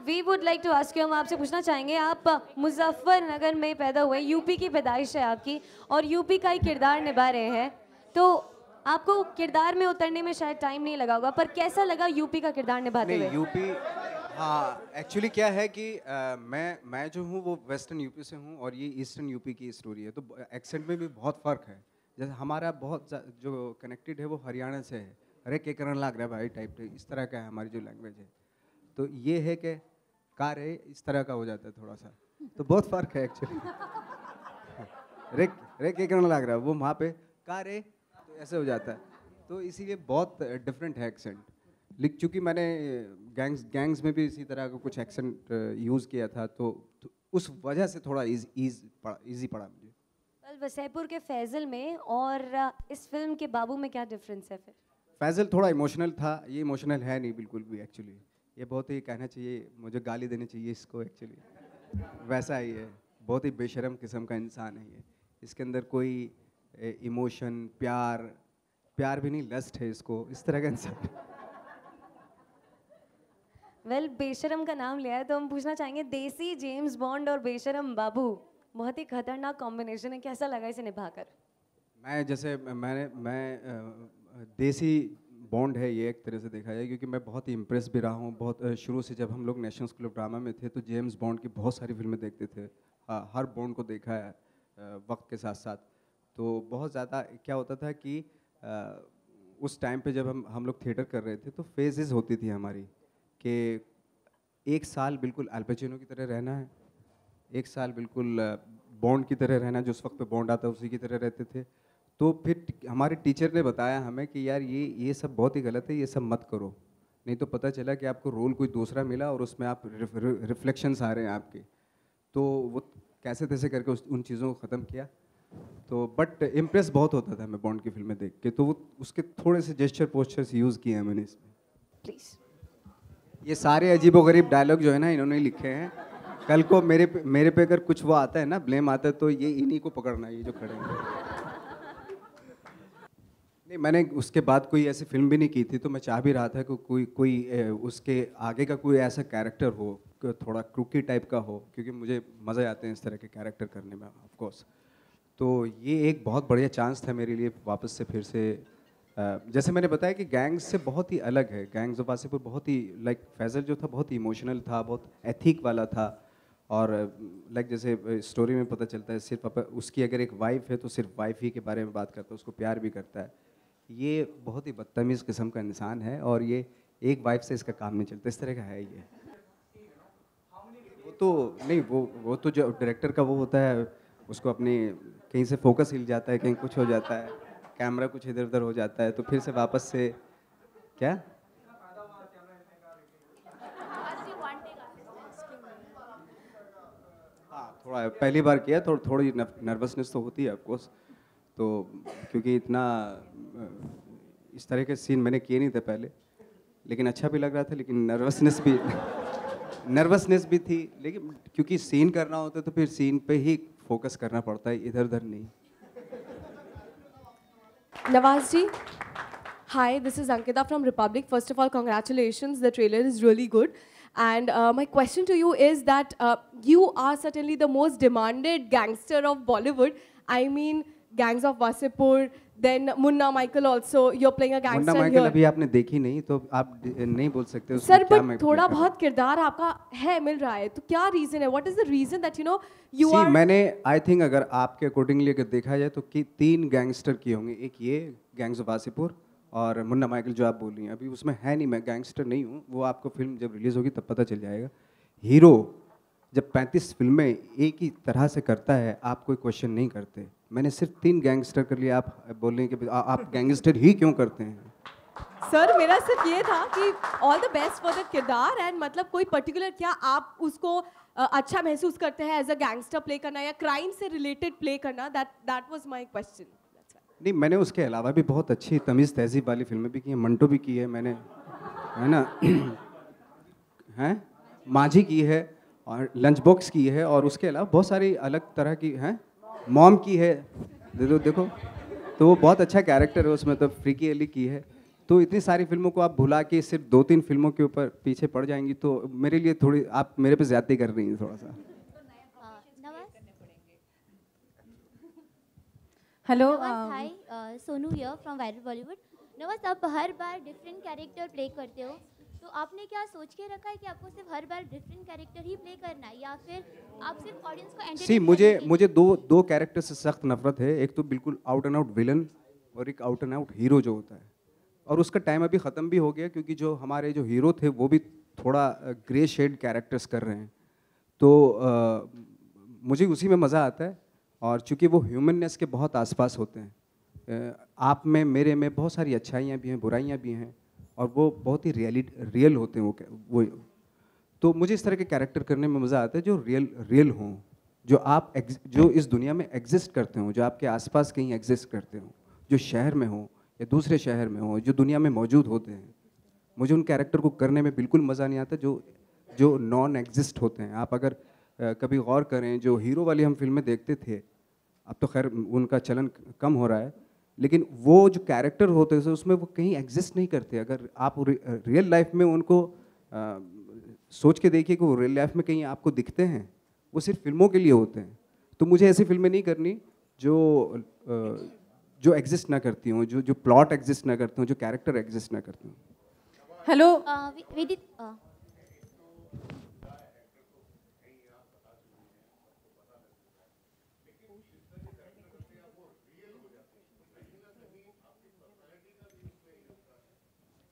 We would like to ask you, हम आपसे पूछना चाहेंगे, आप मुजफ्फरनगर में पैदा हुए, यूपी की पैदाइश है आपकी और यूपी का ही किरदार निभा रहे हैं, तो आपको किरदार में उतरने में शायद टाइम नहीं लगा होगा, पर कैसा लगा यूपी का किरदार निभाते हुए? यूपी, हाँ एक्चुअली क्या है कि मैं जो हूँ वो वेस्टर्न यूपी से हूँ और ये ईस्टर्न यूपी की स्टोरी है, तो एक्सेंट में भी बहुत फ़र्क है। जैसे हमारा बहुत जो कनेक्टेड है वो हरियाणा से है, अरे के करन लग रहा है भाई टाइप इस तरह का है हमारी जो लैंग्वेज है। तो ये है कि कार है इस तरह का हो जाता है थोड़ा सा, तो बहुत फ़र्क है एक्चुअली। रे के करन लग रहा है वो वहाँ पे कार है तो ऐसे हो जाता है, तो इसीलिए बहुत डिफरेंट है एक्सेंट। लिख चूँकि मैंने गैंग्स में भी इसी तरह का कुछ एक्सेंट यूज़ किया था, तो उस वजह से थोड़ा इजी पड़ा मुझे। वेल, वसैपुर के फैजल में और इस फिल्म के बाबू में क्या डिफरेंस है फिर? फैजल थोड़ा इमोशनल था, ये इमोशनल है नहीं बिल्कुल भी एक्चुअली। ये बहुत ही कहना चाहिए, मुझे गाली देनी चाहिए इसको एक्चुअली, वैसा ही है, बहुत ही बेशर्म किस्म का इंसान है ये। इसके अंदर कोई इमोशन, प्यार भी नहीं, लस्ट है इसको, इस तरह का इंसान। वेल, बेशरम का नाम लिया है तो हम पूछना चाहेंगे, देसी जेम्स बॉन्ड और बेशरम बाबू बहुत ही खतरनाक कॉम्बिनेशन है, कैसा लगा इसे निभाकर? मैं देसी बॉन्ड है ये एक तरह से देखा जाए, क्योंकि मैं बहुत ही इम्प्रेस भी रहा हूँ। बहुत शुरू से जब हम लोग नेशनल स्कूल ऑफ ड्रामा में थे तो जेम्स बॉन्ड की बहुत सारी फिल्में देखते थे, हर बॉन्ड को देखा है वक्त के साथ साथ। तो बहुत ज़्यादा क्या होता था कि उस टाइम पे जब हम लोग थिएटर कर रहे थे तो फेजेस होती थी हमारी, कि एक साल बिल्कुल अल पचिनो की तरह रहना है, एक साल बिल्कुल बॉन्ड की तरह रहना, जो उस वक्त पे बॉन्ड आता है उसी की तरह रहते थे। तो फिर हमारे टीचर ने बताया हमें कि यार ये सब बहुत ही गलत है, ये सब मत करो, नहीं तो पता चला कि आपको रोल कोई दूसरा मिला और उसमें आप रिफ्लेक्शंस आ रहे हैं आपके। तो वो कैसे तैसे करके उन चीज़ों को ख़त्म किया। तो बट इम्प्रेस बहुत होता था मैं बॉन्ड की फिल्में देख के, तो वो उसके थोड़े से जेस्चर पोस्चर्स यूज़ किए हैं मैंने इसमें। प्लीज़। ये सारे अजीबोगरीब डायलॉग जो है ना इन्होंने लिखे हैं, कल को मेरे पे अगर कुछ वो आता है ना, ब्लेम आता है, तो ये इन्हीं को पकड़ना है, ये जो खड़े हैं। नहीं, मैंने उसके बाद कोई ऐसी फिल्म भी नहीं की थी, तो मैं चाह भी रहा था कि कोई उसके आगे का कोई ऐसा कैरेक्टर हो, थोड़ा क्रूकी टाइप का हो, क्योंकि मुझे मज़े आते हैं इस तरह के कैरेक्टर करने में ऑफ कोर्स। तो ये एक बहुत बढ़िया चांस था मेरे लिए वापस से फिर से, जैसे मैंने बताया कि गैंग्स से बहुत ही अलग है। गैंग्स ऑफ वासेपुर बहुत ही लाइक फैजल जो था बहुत ही इमोशनल था, बहुत एथिक वाला था, और लाइक जैसे स्टोरी में पता चलता है सिर्फ उसकी अगर एक वाइफ है तो सिर्फ वाइफ ही के बारे में बात करता है, उसको प्यार भी करता है। ये बहुत ही बदतमीज़ किस्म का इंसान है और ये एक वाइफ से इसका काम नहीं चलता, इस तरह का है ये। वो तो नहीं, वो तो जो डायरेक्टर का वो होता है, उसको अपनी कहीं से फोकस हिल जाता है, कहीं कुछ हो जाता है, कैमरा कुछ इधर उधर हो जाता है, तो फिर से वापस से क्या हाँ, थोड़ा पहली बार किया तो थोड़ी नर्वसनेस तो होती है ऑफकोर्स, तो क्योंकि इतना इस तरह के सीन मैंने किए नहीं थे पहले, लेकिन अच्छा भी लग रहा था, लेकिन नर्वसनेस भी थी, लेकिन क्योंकि सीन करना होता है तो फिर सीन पे ही फोकस करना पड़ता है, इधर उधर नहीं। Nawaz ji, hi, this is Ankita from Republic. First of all, congratulations, the trailer is really good. And my question to you is that you are certainly the most demanded gangster of Bollywood. I mean, Gangs of Wasseypur, then Munna Michael also, you're playing a gangster Munna Michael here. अभी आपने देखी नहीं तो आप नहीं बोल सकते उसमें सर, क्या बट मैं थोड़ा play बहुत किरदार आपका है, मिल रहा है, तो क्या रीजन है? What is the reason that you See, are मैंने आई थिंक अगर आपके अकॉर्डिंगली अगर देखा जाए तो कि 3 गैंगस्टर किए होंगे, एक ये गैंग्स ऑफ वासेपुर और मुन्ना माइकल जो आप बोल रही हैं, अभी उसमें है नहीं, मैं गैंगस्टर नहीं हूँ, वो आपको फिल्म जब रिलीज होगी तब पता चल जाएगा। हीरो जब 35 फिल्में एक ही तरह से करता है, आप कोई क्वेश्चन नहीं करते। मैंने सिर्फ 3 गैंगस्टर कर लिया, आप बोल रहे हैं कि आप गैंगस्टर ही क्यों करते हैं? सर, मेरा सिर्फ ये था कि all the best for the किरदार, एंड मतलब कोई पर्टिकुलर क्या आप उसको अच्छा महसूस करते हैं एज अ गैंगस्टर प्ले करना या क्राइम से रिलेटेड प्ले करना? That was my question. नहीं, मैंने उसके अलावा भी बहुत अच्छी तमीज़ तहजीब वाली फिल्में भी की हैं, मंटो भी की है मैंने, है ना, हैं, माझी की है और लंच बॉक्स की है, और उसके अलावा बहुत सारी अलग तरह की हैं, मॉम की है, देखो तो वो बहुत अच्छा कैरेक्टर है उसमें, तो फ्रीकी एली की है। तो इतनी सारी फिल्मों को आप भुला के सिर्फ 2-3 फिल्मों के ऊपर पीछे पड़ जाएंगी तो मेरे लिए थोड़ी, आप मेरे पे ज्यादती कर रही हैं थोड़ा सा। Hello, hi, Sonu here from viral Bollywood. Nawaz, आप हर बार डिफरेंट कैरेक्टर प्ले करते हो, तो आपने क्या सोच के रखा है कि आपको सिर्फ हर बार डिफरेंट कैरेक्टर ही प्ले करना है, या फिर आप सिर्फ ऑडियंस को सी मुझे दो कैरेक्टर से सख्त नफरत है। एक तो बिल्कुल आउट एंड आउट विलन और एक आउट एंड आउट हीरो जो होता है, और उसका टाइम अभी ख़त्म भी हो गया क्योंकि जो हमारे जो हीरो थे वो भी थोड़ा ग्रे शेड कैरेक्टर्स कर रहे हैं। तो मुझे उसी में मज़ा आता है, और चूँकि वो ह्यूमननेस के बहुत आसपास होते हैं। आप में, मेरे में बहुत सारी अच्छाइयाँ भी हैं, बुराइयाँ भी हैं, और वो बहुत ही रियल होते हैं वो। तो मुझे इस तरह के कैरेक्टर करने में मज़ा आता है जो रियल हों, जो इस दुनिया में एग्जिस्ट करते हों, जो आपके आसपास कहीं एग्जिस्ट करते हों, जो शहर में हों या दूसरे शहर में हों, जो दुनिया में मौजूद होते हैं। मुझे उन कैरेक्टर को करने में बिल्कुल मज़ा नहीं आता जो नॉन एग्जिस्ट होते हैं। आप अगर कभी गौर करें, जो हीरो वाली हम फिल्में देखते थे, अब तो खैर उनका चलन कम हो रहा है, लेकिन वो जो कैरेक्टर होते थे उसमें वो कहीं एग्जिस्ट नहीं करते। अगर आप रियल लाइफ में उनको सोच के देखिए कि वो रियल लाइफ में कहीं आपको दिखते हैं, वो सिर्फ फिल्मों के लिए होते हैं। तो मुझे ऐसी फिल्में नहीं करनी जो एग्जिस्ट ना करती हों, जो प्लॉट एग्जिस्ट ना करते हों, जो कैरेक्टर एग्जिस्ट ना करते हों। हेलो,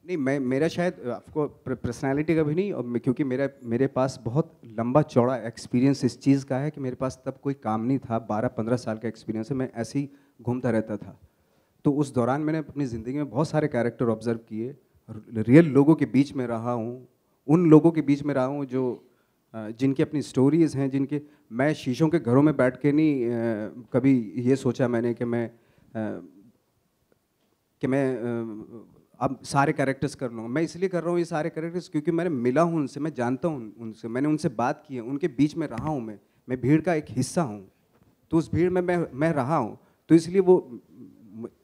नहीं, मेरा शायद आपको पर्सनालिटी का भी नहीं, और क्योंकि मेरे पास बहुत लंबा चौड़ा एक्सपीरियंस इस चीज़ का है कि मेरे पास तब कोई काम नहीं था। 12-15 साल का एक्सपीरियंस है, मैं ऐसे ही घूमता रहता था। तो उस दौरान मैंने अपनी ज़िंदगी में बहुत सारे कैरेक्टर ऑब्जर्व किए, रियल लोगों के बीच में रहा हूँ, उन लोगों के बीच में रहा हूँ जो जिनकी अपनी स्टोरीज़ हैं, जिनके मैं शीशों के घरों में बैठ के नहीं कभी ये सोचा मैंने कि मैं अब सारे कैरेक्टर्स कर लूँगा। मैं इसलिए कर रहा हूँ ये सारे कैरेक्टर्स क्योंकि मैंने मिला हूँ उनसे, मैं जानता हूँ उनसे, मैंने उनसे बात की है, उनके बीच में रहा हूँ। मैं भीड़ का एक हिस्सा हूँ, तो उस भीड़ में मैं रहा हूँ, तो इसलिए वो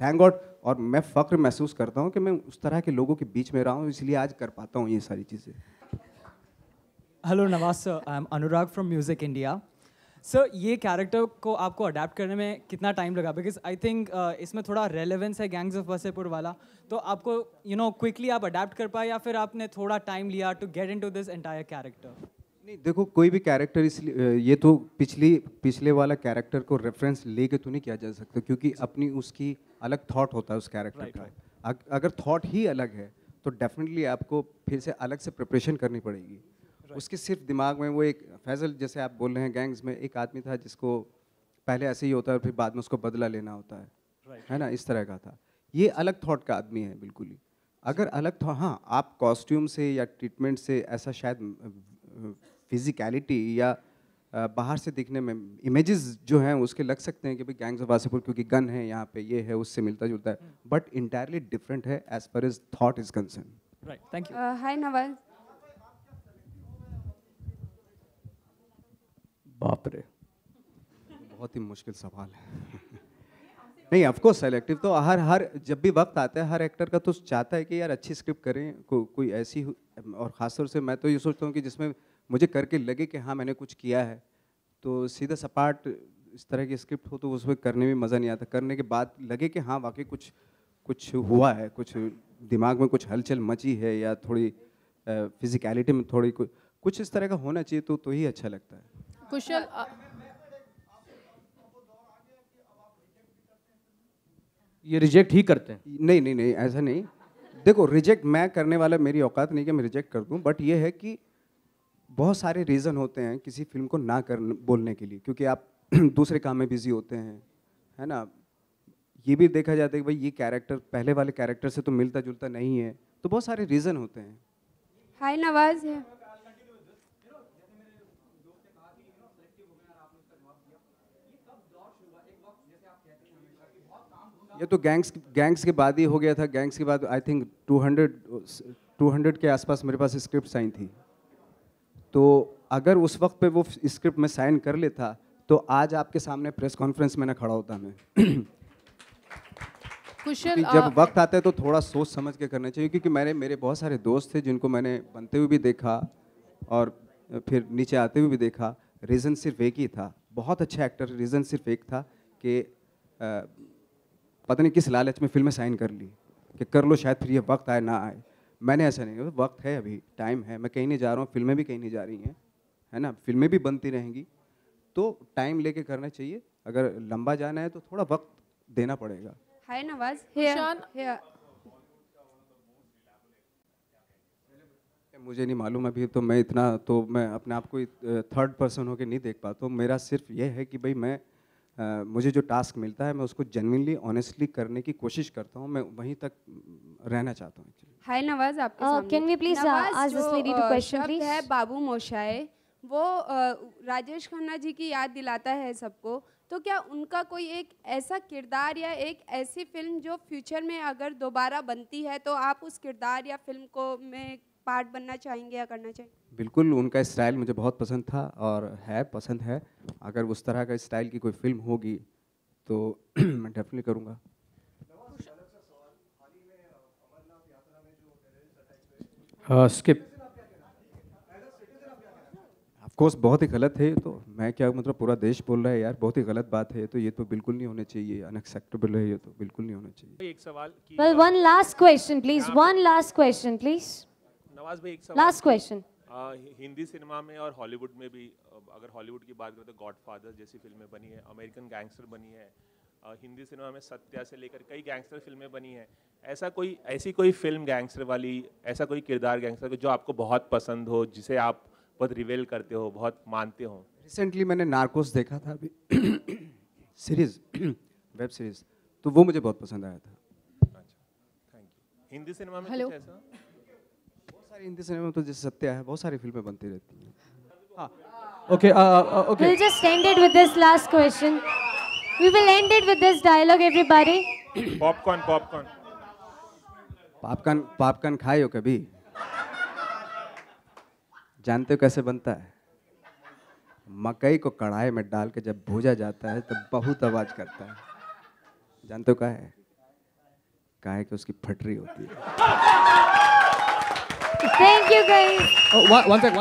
थैंक गॉड, और मैं फ़ख्र महसूस करता हूँ कि मैं उस तरह के लोगों के बीच में रहा हूँ, इसलिए आज कर पाता हूँ ये सारी चीज़ें। Hello Nawaz sir, I am Anurag from music India. Sir, ये कैरेक्टर को आपको अडेप्ट करने में कितना टाइम लगा? बिकॉज आई थिंक इसमें थोड़ा रेलेवेंस है गैंग्स ऑफ वासेपुर वाला, तो आपको क्विकली आप अडेप्ट कर पाए, या फिर आपने थोड़ा टाइम लिया to get into this entire character? नहीं, देखो, कोई भी कैरेक्टर इसलिए ये तो पिछले वाला कैरेक्टर को रेफरेंस लेके तो नहीं किया जा सकता, क्योंकि अपनी उसकी अलग थॉट होता है उस कैरेक्टर का। अगर थॉट ही अलग है तो डेफिनेटली आपको फिर से अलग से प्रिपरेशन करनी पड़ेगी। उसके सिर्फ दिमाग में वो एक फैजल, जैसे आप बोल रहे हैं, गैंग्स में एक आदमी था जिसको पहले ऐसे ही होता है और फिर बाद में उसको बदला लेना होता है ना, इस तरह का था। ये अलग थॉट का आदमी है बिल्कुल ही। अगर अलग थॉट, हाँ, आप कॉस्ट्यूम से या ट्रीटमेंट से ऐसा शायद फिजिकलिटी या बाहर से दिखने में इमेजेस जो हैं उसके लग सकते हैं कि भाई गैंग्स ऑफ वासेपुर क्योंकि गन है यहाँ पे, ये है, उससे मिलता जुलता है, बट इंटायरली डिफरेंट है as far as thought is concern. Right, thank you. Hi Nawaz. बाप रे, बहुत ही मुश्किल सवाल है। नहीं, ऑफ कोर्स सेलेक्टिव तो हर जब भी वक्त आता है, हर एक्टर का तो चाहता है कि यार अच्छी स्क्रिप्ट करें, कोई ऐसी, और ख़ासतौर से मैं तो ये सोचता हूँ कि जिसमें मुझे करके लगे कि हाँ मैंने कुछ किया है। तो सीधा सपाट इस तरह की स्क्रिप्ट हो तो उसमें करने में मज़ा नहीं आता। करने के बाद लगे कि हाँ वाकई कुछ हुआ है, कुछ दिमाग में कुछ हलचल मची है, या थोड़ी फिजिकलिटी में थोड़ी कुछ इस तरह का होना चाहिए तो ही अच्छा लगता है। कुशल, ये रिजेक्ट ही करते हैं? नहीं, ऐसा नहीं। देखो, रिजेक्ट मैं करने वाला, मेरी औकात नहीं कि मैं रिजेक्ट कर दूं, बट ये है कि बहुत सारे रीज़न होते हैं किसी फिल्म को ना बोलने के लिए, क्योंकि आप दूसरे काम में बिजी होते हैं, है ना। ये भी देखा जाता है कि भाई ये कैरेक्टर पहले वाले कैरेक्टर से तो मिलता जुलता नहीं है, तो बहुत सारे रीज़न होते हैं। हाय नवाज है। ये तो गैंग्स के बाद ही हो गया था। गैंग्स के बाद आई थिंक 200 के आसपास मेरे पास स्क्रिप्ट साइन थी। तो अगर उस वक्त पे वो स्क्रिप्ट में साइन कर लेता तो आज आपके सामने प्रेस कॉन्फ्रेंस में ना खड़ा होता मैं। कुशल क्योंकि जब वक्त आता है तो थोड़ा सोच समझ के करना चाहिए, क्योंकि मेरे बहुत सारे दोस्त थे जिनको मैंने बनते हुए भी देखा और फिर नीचे आते हुए भी देखा। रीज़न सिर्फ एक ही था, बहुत अच्छा एक्टर, रीज़न सिर्फ एक था कि पता नहीं किस लालच में फिल्में साइन कर ली कि कर लो, शायद फिर ये वक्त आए ना आए। मैंने ऐसा नहीं, वक्त है, अभी टाइम है, मैं कहीं नहीं जा रहा हूँ, फिल्में भी कहीं नहीं जा रही हैं, है ना, फिल्में भी बनती रहेंगी, तो टाइम लेके करना चाहिए। अगर लंबा जाना है तो थोड़ा वक्त देना पड़ेगा। हाय नवाज Kushan. here मुझे नहीं मालूम अभी, तो मैं इतना तो मैं अपने आप को थर्ड पर्सन होके नहीं देख पाता हूँ। मेरा सिर्फ ये है कि भाई मैं मुझे जो टास्क मिलता है मैं उसको जेन्युइनली ऑनेस्टली करने की कोशिश करता हूँ, मैं वहीं तक रहना चाहता हूँ। हाय नवाज आपके सामने Can we please Nawaz, ask this जो, lady to question, शब्द please? है बाबू मोशाय, वो राजेश खन्ना जी की याद दिलाता है सबको। तो क्या उनका कोई एक ऐसा किरदार या एक ऐसी फिल्म जो फ्यूचर में अगर दोबारा बनती है तो आप उस किरदार या फिल्म को में पार्ट बनना चाहेंगे या करना चाहेंगे? बिल्कुल, उनका स्टाइल मुझे बहुत पसंद था और है पसंद है। अगर उस तरह का स्टाइल की कोई फिल्म होगी तो मैं डेफिनेटली करूँगा। स्किप ऑफ कोर्स बहुत ही गलत है ये तो, मैं क्या मतलब पूरा देश बोल रहा है यार, बहुत ही गलत बात है, तो ये तो बिल्कुल नहीं होना चाहिए, अनएक्सेप्टेबल है, ये तो बिल्कुल नहीं होना चाहिए। एक सवाल कि Well, one last question, please. One last question, please. Nawaz भाई एक सवाल Last question. हिंदी सिनेमा में और हॉलीवुड में भी, अगर हॉलीवुड की बात करें तो गॉडफादर जैसी फिल्में बनी है, अमेरिकन गैंगस्टर बनी है, हिंदी सिनेमा में सत्या से लेकर कई गैंगस्टर फिल्में बनी हैं। ऐसी कोई फिल्म गैंगस्टर वाली, ऐसा कोई किरदार गैंगस्टर का जो आपको बहुत पसंद हो, जिसे आप बहुत रिवेल करते हो, बहुत मानते हो? रिसेंटली मैंने नार्कोस देखा था अभी सीरीज, वेब सीरीज, तो वो मुझे बहुत पसंद आया था। अच्छा, थैंक यू। हिंदी सिनेमा में Hello. कुछ ऐसा? बहुत सारी हिंदी सिनेमा में तो जैसे सत्या है, बहुत सारी फिल्में बनती रहती हैं। Okay okay We'll just end it with this last question. We will end it with this dialogue, everybody. Popcorn popcorn popcorn खाए हो कभी? जानते हो कैसे बनता है? मकई को कढ़ाई में डाल के जब भूजा जाता है तो बहुत आवाज करता है। जानते हो क्या है? क्या है कि उसकी फटरी होती है। Thank you, guys. one sec.